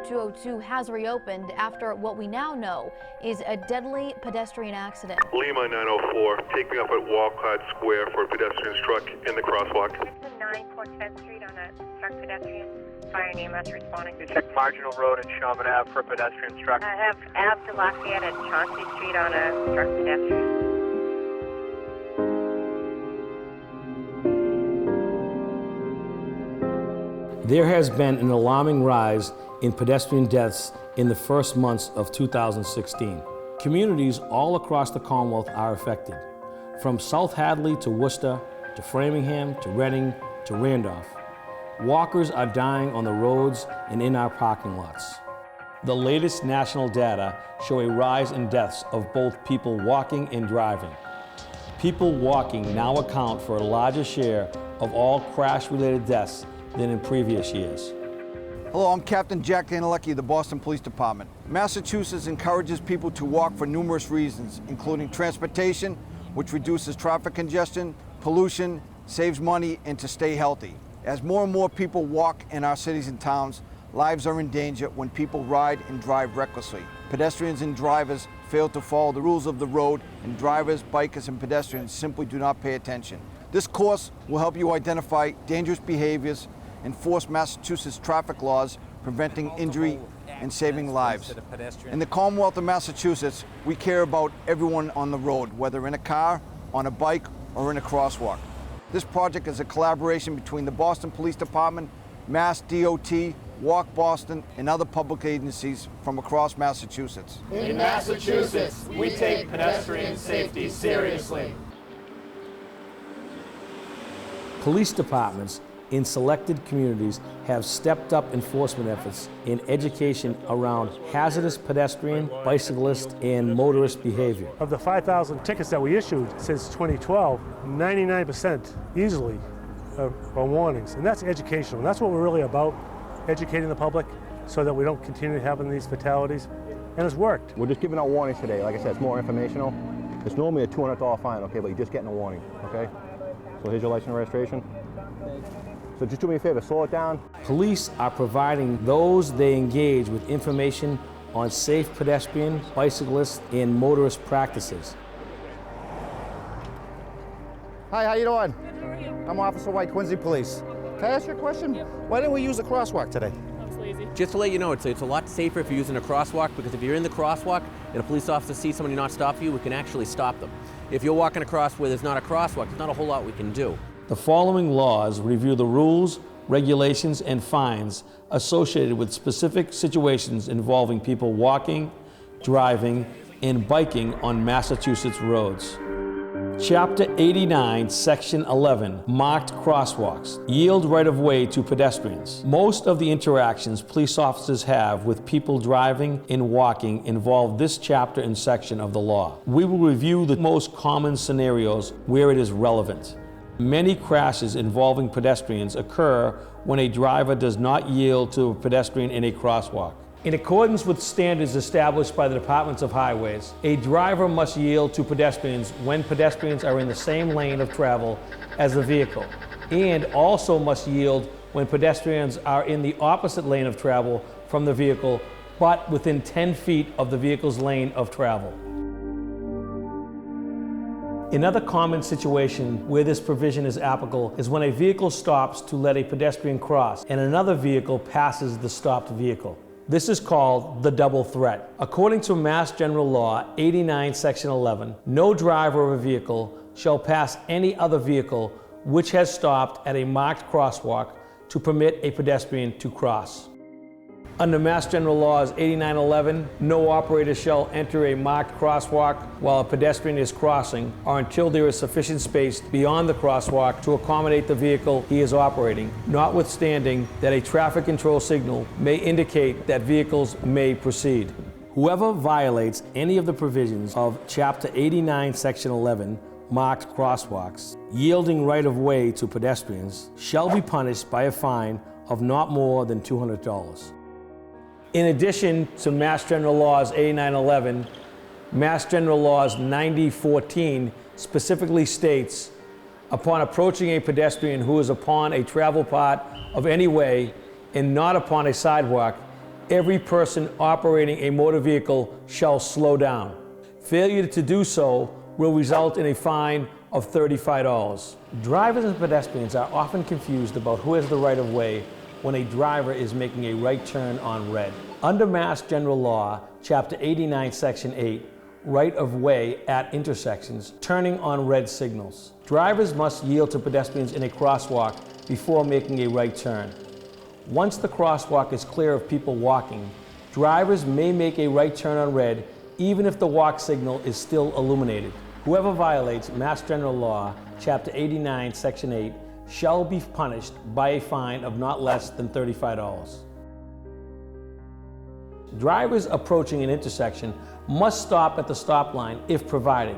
Route 202 has reopened after what we now know is a deadly pedestrian accident. Lima 904, take me up at Walcott Square for a pedestrian struck in the crosswalk. 9 Port 10th Street on a struck pedestrian. Fire and EMS responding. You check Marginal Road and Sherman Ave for a pedestrian struck. I have Ave to Lafayette at Chauncey Street on a struck pedestrian. There has been an alarming rise in pedestrian deaths in the first months of 2016. Communities all across the Commonwealth are affected, from South Hadley to Worcester, to Framingham, to Reading, to Randolph. Walkers are dying on the roads and in our parking lots. The latest national data show a rise in deaths of both people walking and driving. People walking now account for a larger share of all crash-related deaths than in previous years. Hello, I'm Captain Jack Danilecki of the Boston Police Department. Massachusetts encourages people to walk for numerous reasons, including transportation, which reduces traffic congestion, pollution, saves money, and to stay healthy. As more and more people walk in our cities and towns, lives are in danger when people ride and drive recklessly. Pedestrians and drivers fail to follow the rules of the road, and drivers, bikers, and pedestrians simply do not pay attention. This course will help you identify dangerous behaviors, enforce Massachusetts traffic laws, preventing injury and saving lives. In the Commonwealth of Massachusetts, we care about everyone on the road, whether in a car, on a bike, or in a crosswalk. This project is a collaboration between the Boston Police Department, MassDOT, WalkBoston, and other public agencies from across Massachusetts. In Massachusetts, we take pedestrian safety seriously. Police departments in selected communities have stepped up enforcement efforts in education around hazardous pedestrian, bicyclist, and motorist behavior. Of the 5,000 tickets that we issued since 2012, 99% easily are warnings, and that's educational. And that's what we're really about, educating the public so that we don't continue having these fatalities, and it's worked. We're just giving out warnings today. Like I said, it's more informational. It's normally a $200 fine, okay, but you're just getting a warning, okay? So here's your license and registration. So just do me a favor, slow it down. Police are providing those they engage with information on safe pedestrian, bicyclist, and motorist practices. Hi, how you doing? Good, how are you? I'm Officer White, Quincy Police. Can I ask you a question? Yep. Why didn't we use the crosswalk today? I was lazy. Just to let you know, it's a lot safer if you're using a crosswalk, because if you're in the crosswalk and a police officer sees somebody not stop you, we can actually stop them. If you're walking across where there's not a crosswalk, there's not a whole lot we can do. The following laws review the rules, regulations, and fines associated with specific situations involving people walking, driving, and biking on Massachusetts roads. Chapter 89, Section 11, marked crosswalks, yield right-of-way to pedestrians. Most of the interactions police officers have with people driving and walking involve this chapter and section of the law. We will review the most common scenarios where it is relevant. Many crashes involving pedestrians occur when a driver does not yield to a pedestrian in a crosswalk. In accordance with standards established by the Departments of Highways, a driver must yield to pedestrians when pedestrians are in the same lane of travel as the vehicle, and also must yield when pedestrians are in the opposite lane of travel from the vehicle, but within 10 feet of the vehicle's lane of travel. Another common situation where this provision is applicable is when a vehicle stops to let a pedestrian cross and another vehicle passes the stopped vehicle. This is called the double threat. According to Mass General Law 89, Section 11, no driver of a vehicle shall pass any other vehicle which has stopped at a marked crosswalk to permit a pedestrian to cross. Under Mass General Laws 89:11, no operator shall enter a marked crosswalk while a pedestrian is crossing or until there is sufficient space beyond the crosswalk to accommodate the vehicle he is operating, notwithstanding that a traffic control signal may indicate that vehicles may proceed. Whoever violates any of the provisions of Chapter 89, Section 11, marked crosswalks, yielding right-of-way to pedestrians, shall be punished by a fine of not more than $200. In addition to Mass General Laws 89:11, Mass General Laws 90:14 specifically states, upon approaching a pedestrian who is upon a travel part of any way and not upon a sidewalk, every person operating a motor vehicle shall slow down. Failure to do so will result in a fine of $35. Drivers and pedestrians are often confused about who has the right of way when a driver is making a right turn on red. Under Mass General Law, Chapter 89, Section 8, right of way at intersections, turning on red signals. Drivers must yield to pedestrians in a crosswalk before making a right turn. Once the crosswalk is clear of people walking, drivers may make a right turn on red even if the walk signal is still illuminated. Whoever violates Mass General Law, Chapter 89, Section 8, shall be punished by a fine of not less than $35. Drivers approaching an intersection must stop at the stop line if provided.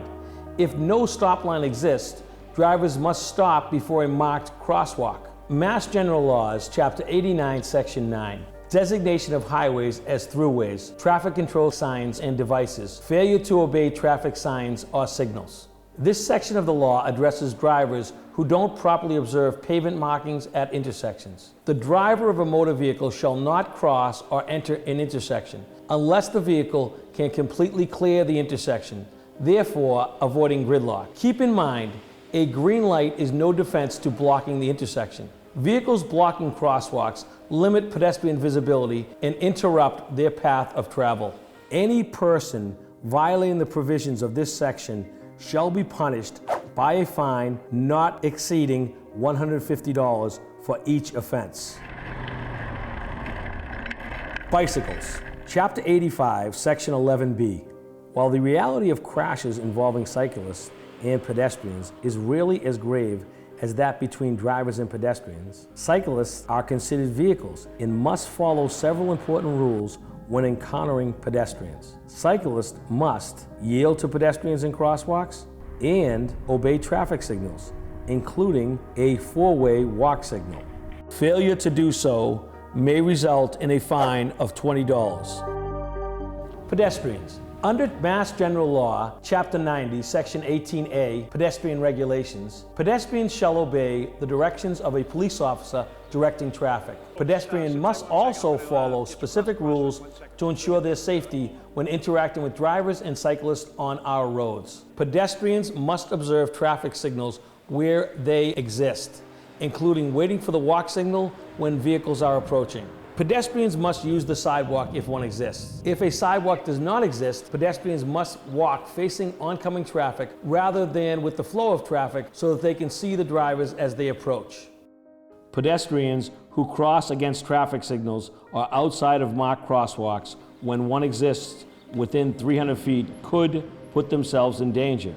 If no stop line exists, drivers must stop before a marked crosswalk. Mass General Laws, Chapter 89, Section 9. Designation of highways as throughways, traffic control signs and devices, failure to obey traffic signs or signals. This section of the law addresses drivers who don't properly observe pavement markings at intersections. The driver of a motor vehicle shall not cross or enter an intersection unless the vehicle can completely clear the intersection, therefore avoiding gridlock. Keep in mind, a green light is no defense to blocking the intersection. Vehicles blocking crosswalks limit pedestrian visibility and interrupt their path of travel. Any person violating the provisions of this section shall be punished by a fine not exceeding $150 for each offense. Bicycles. Chapter 85, Section 11B. While the reality of crashes involving cyclists and pedestrians is rarely as grave as that between drivers and pedestrians, cyclists are considered vehicles and must follow several important rules when encountering pedestrians. Cyclists must yield to pedestrians in crosswalks and obey traffic signals, including a four-way walk signal. Failure to do so may result in a fine of $20. Pedestrians. Under Mass General Law, Chapter 90, Section 18A, Pedestrian Regulations, pedestrians shall obey the directions of a police officer directing traffic. Pedestrians must also follow specific rules to ensure their safety when interacting with drivers and cyclists on our roads. Pedestrians must observe traffic signals where they exist, including waiting for the walk signal when vehicles are approaching. Pedestrians must use the sidewalk if one exists. If a sidewalk does not exist, pedestrians must walk facing oncoming traffic rather than with the flow of traffic so that they can see the drivers as they approach. Pedestrians who cross against traffic signals or outside of marked crosswalks when one exists within 300 feet could put themselves in danger.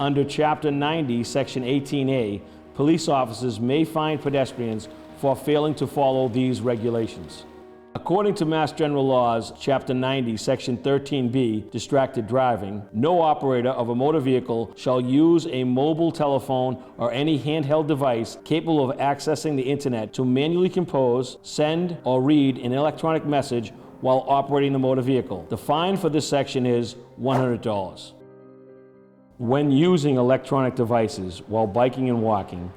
Under Chapter 90, Section 18A, police officers may fine pedestrians for failing to follow these regulations. According to Mass General Laws, Chapter 90, Section 13B, distracted driving, no operator of a motor vehicle shall use a mobile telephone or any handheld device capable of accessing the internet to manually compose, send, or read an electronic message while operating the motor vehicle. The fine for this section is $100. When using electronic devices while biking and walking,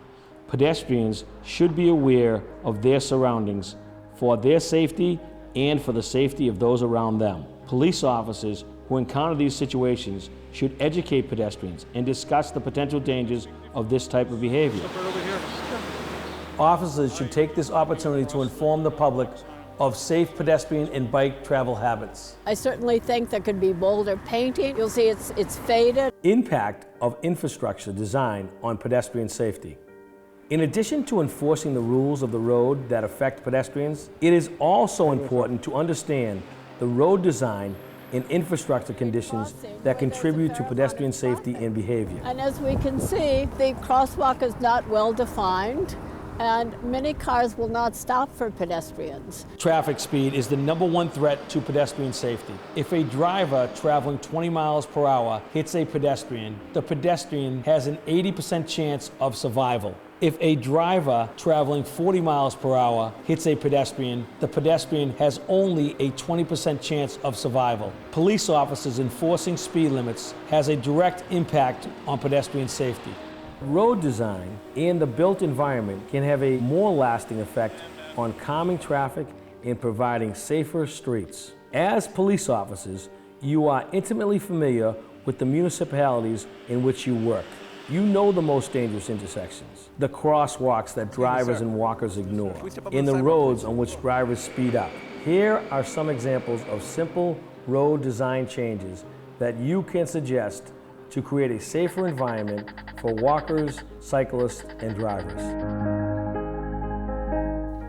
pedestrians should be aware of their surroundings for their safety and for the safety of those around them. Police officers who encounter these situations should educate pedestrians and discuss the potential dangers of this type of behavior. Officers should take this opportunity to inform the public of safe pedestrian and bike travel habits. I certainly think there could be bolder painting. You'll see it's faded. Impact of infrastructure design on pedestrian safety. In addition to enforcing the rules of the road that affect pedestrians, it is also important to understand the road design and infrastructure conditions that contribute to pedestrian safety and behavior. And as we can see, the crosswalk is not well defined, and many cars will not stop for pedestrians. Traffic speed is the #1 threat to pedestrian safety. If a driver traveling 20 miles per hour hits a pedestrian, the pedestrian has an 80% chance of survival. If a driver traveling 40 miles per hour hits a pedestrian, the pedestrian has only a 20% chance of survival. Police officers enforcing speed limits has a direct impact on pedestrian safety. Road design and the built environment can have a more lasting effect on calming traffic in providing safer streets. As police officers, you are intimately familiar with the municipalities in which you work. You know the most dangerous intersections, the crosswalks that drivers and walkers ignore, and the roads on which drivers speed up. Here are some examples of simple road design changes that you can suggest to create a safer environment for walkers, cyclists, and drivers.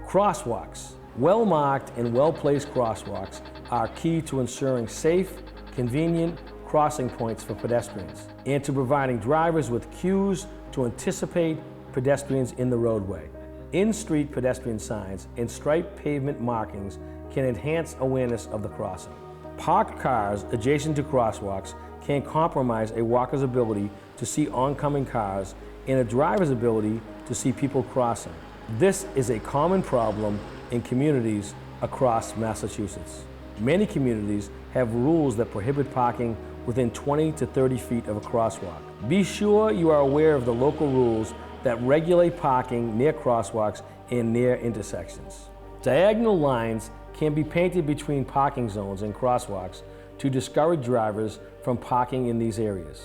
Crosswalks. Well-marked and well-placed crosswalks are key to ensuring safe, convenient crossing points for pedestrians and to providing drivers with cues to anticipate pedestrians in the roadway. In-street pedestrian signs and striped pavement markings can enhance awareness of the crossing. Parked cars adjacent to crosswalks can compromise a walker's ability to see oncoming cars and a driver's ability to see people crossing. This is a common problem in communities across Massachusetts. Many communities have rules that prohibit parking within 20 to 30 feet of a crosswalk. Be sure you are aware of the local rules that regulate parking near crosswalks and near intersections. Diagonal lines can be painted between parking zones and crosswalks to discourage drivers from parking in these areas.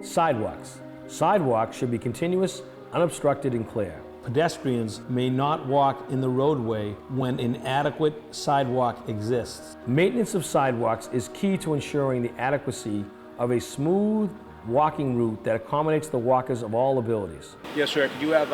Sidewalks. Sidewalks should be continuous, unobstructed, and clear. Pedestrians may not walk in the roadway when an adequate sidewalk exists. Maintenance of sidewalks is key to ensuring the adequacy of a smooth walking route that accommodates the walkers of all abilities. Yes, sir. Could you have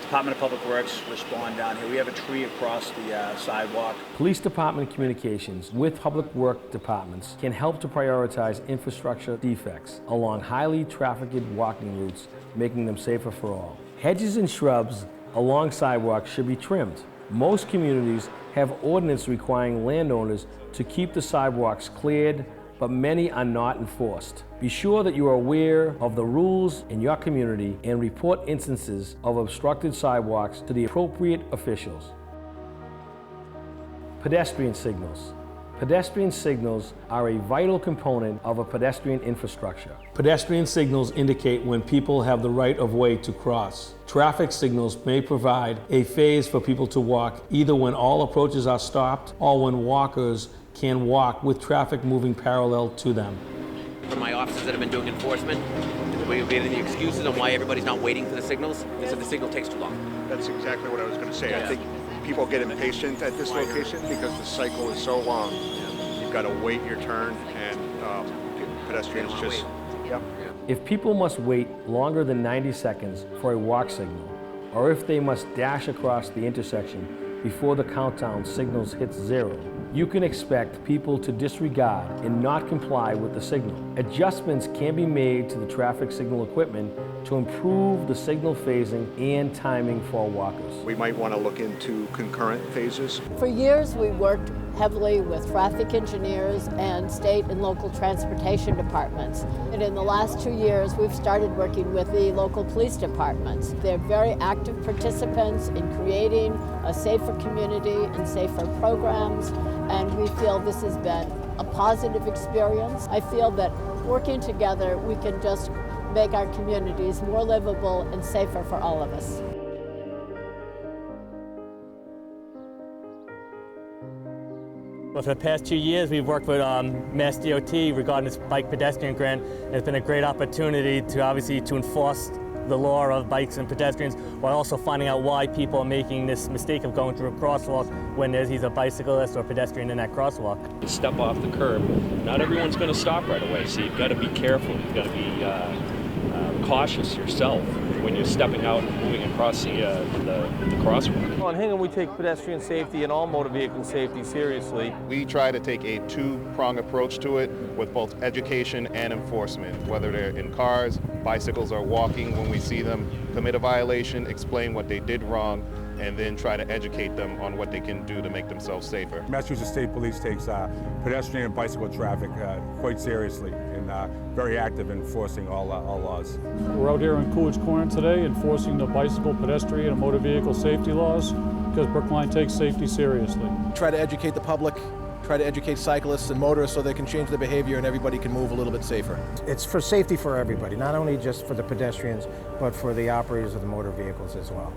Department of Public Works respond down here? We have a tree across the sidewalk. Police department communications with public work departments can help to prioritize infrastructure defects along highly trafficked walking routes, making them safer for all. Hedges and shrubs along sidewalks should be trimmed. Most communities have ordinance requiring landowners to keep the sidewalks cleared, but many are not enforced. Be sure that you are aware of the rules in your community and report instances of obstructed sidewalks to the appropriate officials. Pedestrian signals. Pedestrian signals are a vital component of a pedestrian infrastructure. Pedestrian signals indicate when people have the right of way to cross. Traffic signals may provide a phase for people to walk either when all approaches are stopped or when walkers can walk with traffic moving parallel to them. For my officers that have been doing enforcement, we've given the excuses on why everybody's not waiting for the signals. They said the signal takes too long. That's exactly what I was going to say. Yeah. I think people get impatient at this location because the cycle is so long. You've got to wait your turn, and pedestrians just... Yep. If people must wait longer than 90 seconds for a walk signal, or if they must dash across the intersection before the countdown signals hits 0, you can expect people to disregard and not comply with the signal. Adjustments can be made to the traffic signal equipment to improve the signal phasing and timing for walkers. We might want to look into concurrent phases. For years, we worked heavily with traffic engineers and state and local transportation departments. And in the last 2 years, we've started working with the local police departments. They're very active participants in creating a safer community and safer programs, and we feel this has been a positive experience. I feel that working together, we can just make our communities more livable and safer for all of us. Well, for the past 2 years, we've worked with MassDOT regarding this bike pedestrian grant. It's been a great opportunity to obviously to enforce the law of bikes and pedestrians while also finding out why people are making this mistake of going through a crosswalk when there's either a bicyclist or pedestrian in that crosswalk. Step off the curb. Not everyone's going to stop right away, so you've got to be careful. You've got to be cautious yourself when you're stepping out and moving across the crosswalk. On Hingham, we take pedestrian safety and all motor vehicle safety seriously. We try to take a two-prong approach to it with both education and enforcement, whether they're in cars, bicycles, or walking. When we see them commit a violation, explain what they did wrong, and then try to educate them on what they can do to make themselves safer. Massachusetts State Police takes pedestrian and bicycle traffic quite seriously and very active in enforcing all laws. We're out here in Coolidge Corner today enforcing the bicycle, pedestrian, and motor vehicle safety laws because Brookline takes safety seriously. Try to educate the public, try to educate cyclists and motorists so they can change their behavior and everybody can move a little bit safer. It's for safety for everybody, not only just for the pedestrians, but for the operators of the motor vehicles as well.